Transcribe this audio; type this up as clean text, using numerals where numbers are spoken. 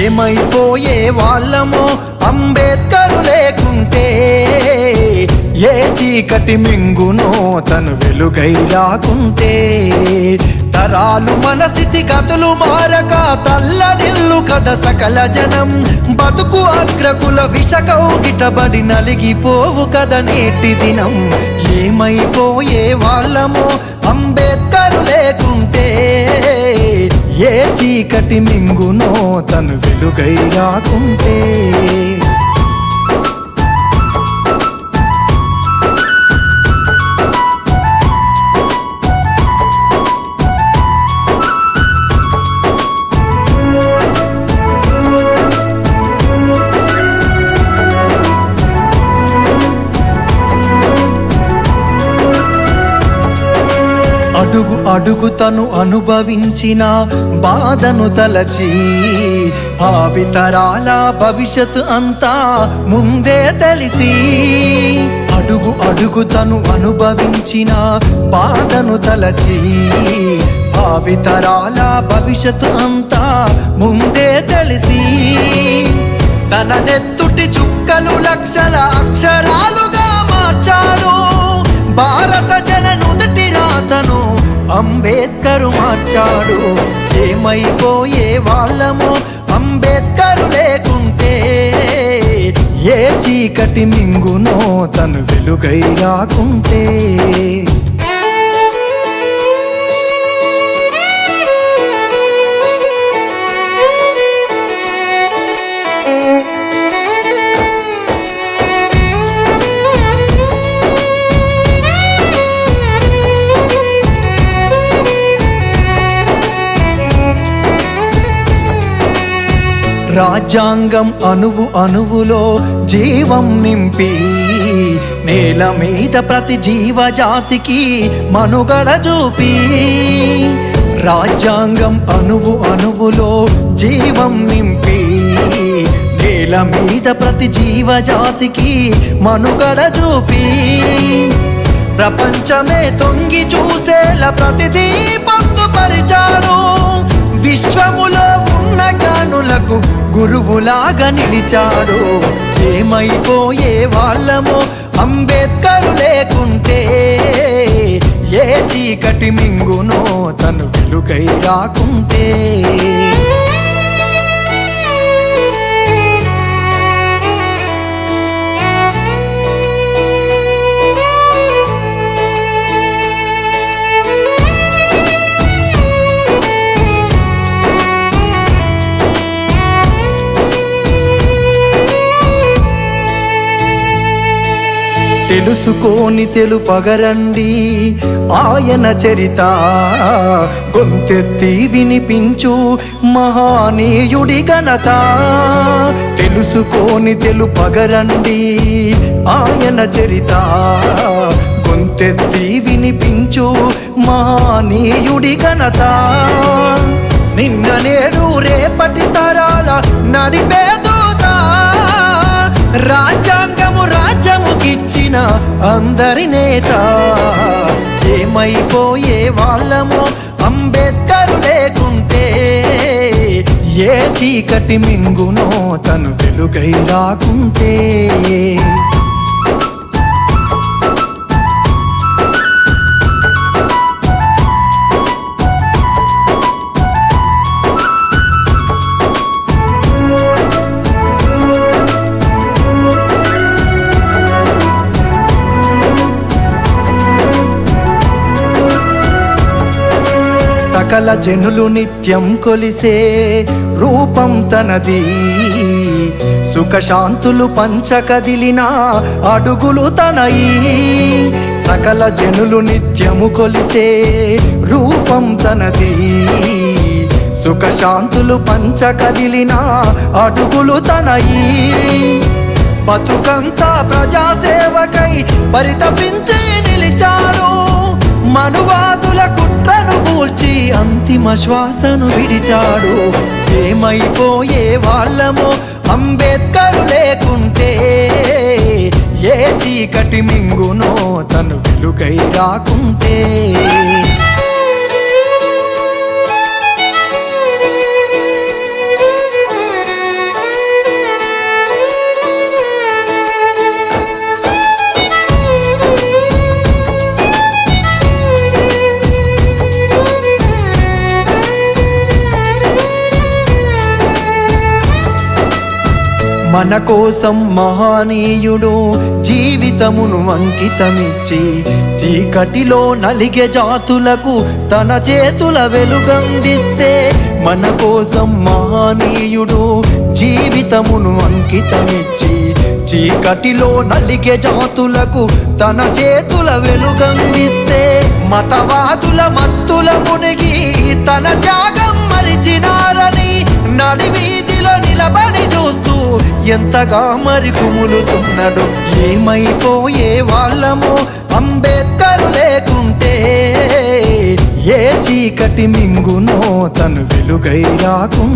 ఏమైపోయే వాళ్ళమో అంబేద్కరు లేకుంటే, ఏ చీకటి మింగునో తను వెలుగై రాకుంటే, తరాలు మన స్థితిగతులు మారక తల్లడిల్లు కథ సకల జనం, బతుకు అగ్రకుల విషకౌగిటబడి నలిగిపోవు కథ నేటి దినం. ఏమైపోయే వాళ్ళమో అంబేద్కరు లేకుంటే, ఏ చీకటి మింగునో తను వెలుగై రాకుంటే. అడుగు అడుగు తను అనుభవించిన బాధను తలచి, భావితరాల భవిష్యత్తు అంతా ముందే తెలిసి, అడుగు అడుగు తను అనుభవించిన బాధను తలచి, భావితరాల భవిష్యత్తు అంతా ముందే తెలిసి, తన నెత్తుటి చుక్కలు లక్షల అక్షరాలుగా మార్చాడు భారత జన నుదుటి రాతను అంబేద్కరు మార్చాడు. ఏమైపోయే వాళ్ళమో అంబేద్కరు లేకుంటే, ఏ చీకటి మింగునో తను వెలుగై రాకుంటే. రాజ్యాంగం అణువు అణువులో జీవం నింపి, నేల మీద ప్రతి జీవజాతికి మనుగడ చూపి, రాజ్యాంగం అణువు అణువులో జీవం నింపి, నేల మీద ప్రతి జీవజాతికి మనుగడ చూపి, ప్రపంచమే తొంగి చూసేలా ప్రతిదీ పొందుపరిచాడు. విశ్వములో ఉన్న జ్ఞానులకు గురువులాగా నిలిచాడు. ఏమైపోయే వాళ్ళమో అంబేద్కరు లేకుంటే, ఏ చీకటి మింగునో తను వెలుగై రాకుంటే. తెలుసుకోని తెలుపగరండి ఆయన చరిత, గొంతెత్తి వినిపించు మహానీయుడి ఘనత. తెలుసుకోని తెలుపగరండి ఆయన చరిత, గొంతెత్తి వినిపించు మహానీయుడి ఘనత. నిన్న నేడు రేపటి తరాల నడిపే దూత, రాజ్యాంగము రాజ్యముకిచ్చిన అందరి నేత. ఏమైపోయే వాళ్ళమో అంబేద్కరు లేకుంటే, ఏ చీకటి మింగునో తను వెలుగై రాకుంటే. సకల జనులు నిత్యం కొలిసే రూపం తనది, సుఖశాంతులు పంచకదిలిన అడుగులు తనయి. సకల జనులు నిత్యము కొలిసే రూపం తనది, సుఖశాంతులు పంచకదిలిన అడుగులు తనయి. బతుకంతా ప్రజాసేవకై పరితపించి నిలిచాడు, మనువాదుల కుట్రను కూల్చి అంతిమ శ్వాసను విడిచాడు. ఏమైపోయే వాళ్ళమో అంబేద్కరు లేకుంటే, ఏ చీకటి మింగునో తను వెలుగై రాకుంటే. మన కోసం మహనీయుడు జీవితమును అంకితమిచ్చి చీకటిలో నలిగే జాతులకు తన చేతుల వెలుగందిస్తే, మన కోసం మహనీయుడు జీవితమును అంకితమిచ్చి చీకటిలో నలిగే జాతులకు తన చేతుల వెలుగందిస్తే, మతవాదుల మత్తుల మునిగి తన త్యాగం మరిచినారని నడివీధిలో నిలబడి చూస్తూ ఎంతగా మరి కుములుతున్నాడు. ఏమైపోయే వాళ్ళమో అంబేద్కర్ లేకుంటే, ఏ చీకటి మింగునో తను వెలుగై రాకుండా.